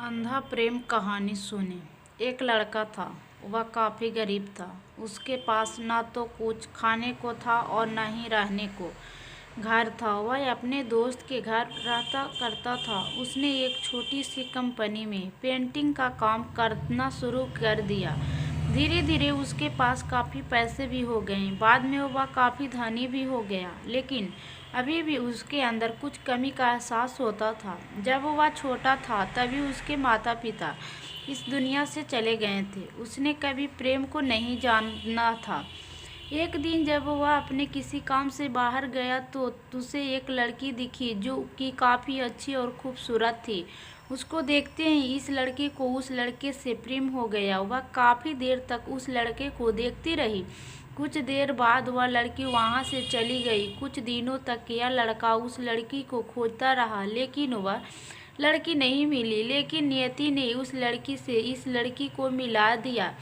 अंधा प्रेम कहानी सुनी। एक लड़का था। वह काफी गरीब था। उसके पास ना तो कुछ खाने को था और न ही रहने को घर था। वह अपने दोस्त के घर रहता करता था। उसने एक छोटी सी कंपनी में पेंटिंग का काम करना शुरू कर दिया। धीरे धीरे उसके पास काफ़ी पैसे भी हो गए। बाद में वह काफ़ी धनी भी हो गया, लेकिन अभी भी उसके अंदर कुछ कमी का एहसास होता था। जब वह छोटा था तभी उसके माता पिता इस दुनिया से चले गए थे। उसने कभी प्रेम को नहीं जाना था। एक दिन जब वह अपने किसी काम से बाहर गया तो उसे एक लड़की दिखी जो कि काफ़ी अच्छी और खूबसूरत थी। उसको देखते ही इस लड़के को उस लड़के से प्रेम हो गया। वह काफ़ी देर तक उस लड़के को देखती रही। कुछ देर बाद वह लड़की वहाँ से चली गई। कुछ दिनों तक यह लड़का उस लड़की को खोजता रहा, लेकिन वह लड़की नहीं मिली। लेकिन नियति ने उस लड़की से इस लड़की को मिला दिया।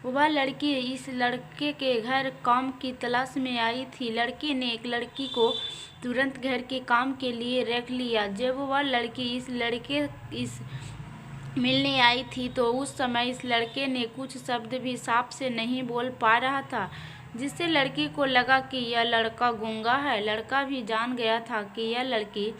वह लड़की इस लड़के के घर काम की तलाश में आई थी। लड़के ने एक लड़की को तुरंत घर के काम के लिए रख लिया। जब वह लड़की इस मिलने आई थी तो उस समय इस लड़के ने कुछ शब्द भी साफ से नहीं बोल पा रहा था, जिससे लड़की को लगा कि यह लड़का गूंगा है। लड़का भी जान गया था कि यह लड़की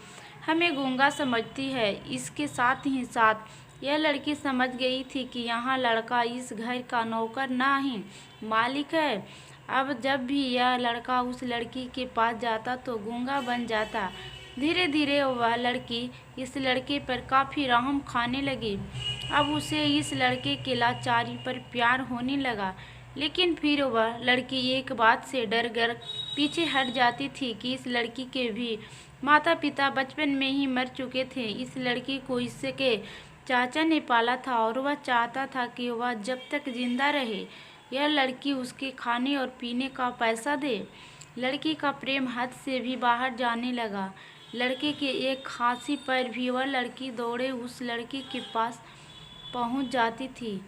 हमें गूंगा समझती है। इसके साथ ही साथ यह लड़की समझ गई थी कि यहाँ लड़का इस घर का नौकर ना ही मालिक है। अब जब भी यह लड़का उस लड़की के पास जाता तो गूंगा बन जाता। धीरे धीरे वह लड़की इस लड़के पर काफ़ी रहम खाने लगी। अब उसे इस लड़के के लाचारी पर प्यार होने लगा। लेकिन फिर वह लड़की एक बात से डर कर पीछे हट जाती थी कि इस लड़की के भी माता पिता बचपन में ही मर चुके थे। इस लड़की को इसके चाचा ने पाला था और वह चाहता था कि वह जब तक जिंदा रहे यह लड़की उसके खाने और पीने का पैसा दे। लड़की का प्रेम हद से भी बाहर जाने लगा। लड़के के एक खांसी पर भी वह लड़की दौड़े उस लड़की के पास पहुंच जाती थी।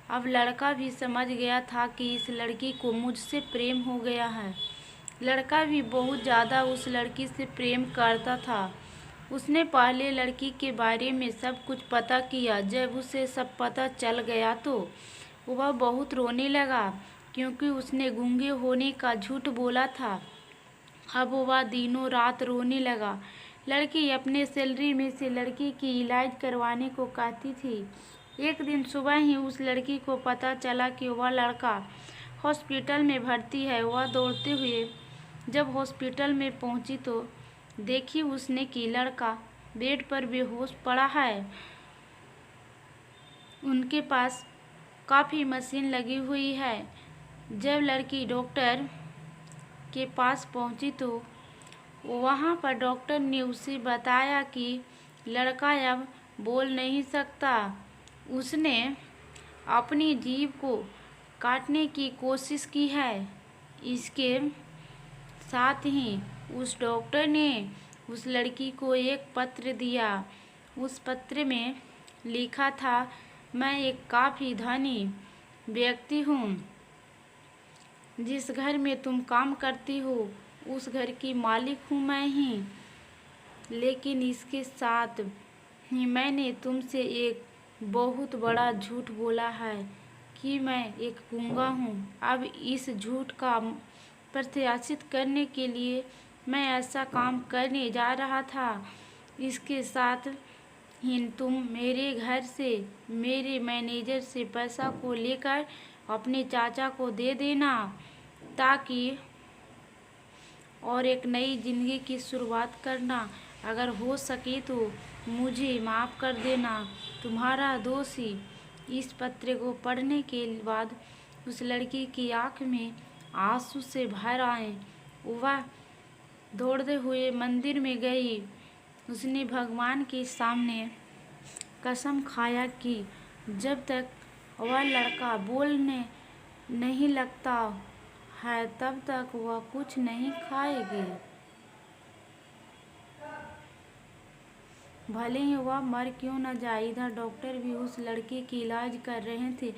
अब लड़का भी समझ गया था कि इस लड़की को मुझसे प्रेम हो गया है। लड़का भी बहुत ज़्यादा उस लड़की से प्रेम करता था। उसने पहले लड़की के बारे में सब कुछ पता किया। जब उसे सब पता चल गया तो वह बहुत रोने लगा, क्योंकि उसने गूंगे होने का झूठ बोला था। अब वह दिनों रात रोने लगा। लड़की अपने सैलरी में से लड़की की इलाज करवाने को कहती थी। एक दिन सुबह ही उस लड़की को पता चला कि वह लड़का हॉस्पिटल में भर्ती है। वह दौड़ते हुए जब हॉस्पिटल में पहुंची तो देखी उसने कि लड़का बेड पर बेहोश पड़ा है। उनके पास काफ़ी मशीन लगी हुई है। जब लड़की डॉक्टर के पास पहुंची तो वहां पर डॉक्टर ने उसे बताया कि लड़का अब बोल नहीं सकता। उसने अपनी जीभ को काटने की कोशिश की है। इसके साथ ही उस डॉक्टर ने उस लड़की को एक पत्र दिया। उस पत्र में लिखा था, मैं एक काफ़ी धनी व्यक्ति हूँ। जिस घर में तुम काम करती हो उस घर की मालिक हूँ मैं ही। लेकिन इसके साथ ही मैंने तुमसे एक बहुत बड़ा झूठ बोला है कि मैं एक गूंगा हूँ। अब इस झूठ का प्रत्याशित करने के लिए मैं ऐसा काम करने जा रहा था। इसके साथ ही तुम मेरे घर से मेरे मैनेजर से पैसा को लेकर अपने चाचा को दे देना, ताकि और एक नई जिंदगी की शुरुआत करना। अगर हो सके तो मुझे माफ़ कर देना, तुम्हारा दोषी। इस पत्र को पढ़ने के बाद उस लड़की की आंख में आंसू से भर आए। वह दौड़ते हुए मंदिर में गई। उसने भगवान के सामने कसम खाया कि जब तक वह लड़का बोलने नहीं लगता है तब तक वह कुछ नहीं खाएगी, भले ही वह मर क्यों न जाए। इधर डॉक्टर भी उस लड़के की इलाज कर रहे थे।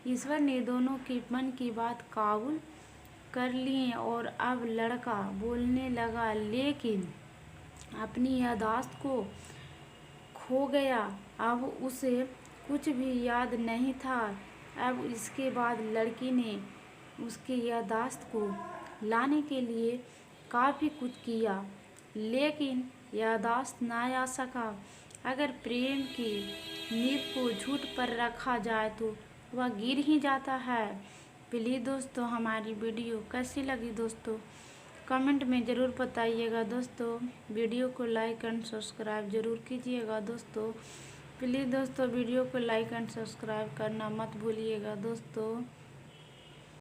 ईश्वर ने दोनों के मन की बात काबूल कर ली और अब लड़का बोलने लगा, लेकिन अपनी याददाश्त को खो गया। अब उसे कुछ भी याद नहीं था। अब इसके बाद लड़की ने उसकी याददाश्त को लाने के लिए काफ़ी कुछ किया, लेकिन याददाश्त ना आ सका। अगर प्रेम की नींव को झूठ पर रखा जाए तो वह गिर ही जाता है। प्लीज़ दोस्तों, हमारी वीडियो कैसी लगी दोस्तों, कमेंट में ज़रूर बताइएगा दोस्तों। वीडियो को लाइक एंड सब्सक्राइब ज़रूर कीजिएगा दोस्तों। प्लीज़ दोस्तों, वीडियो को लाइक एंड सब्सक्राइब करना मत भूलिएगा दोस्तों।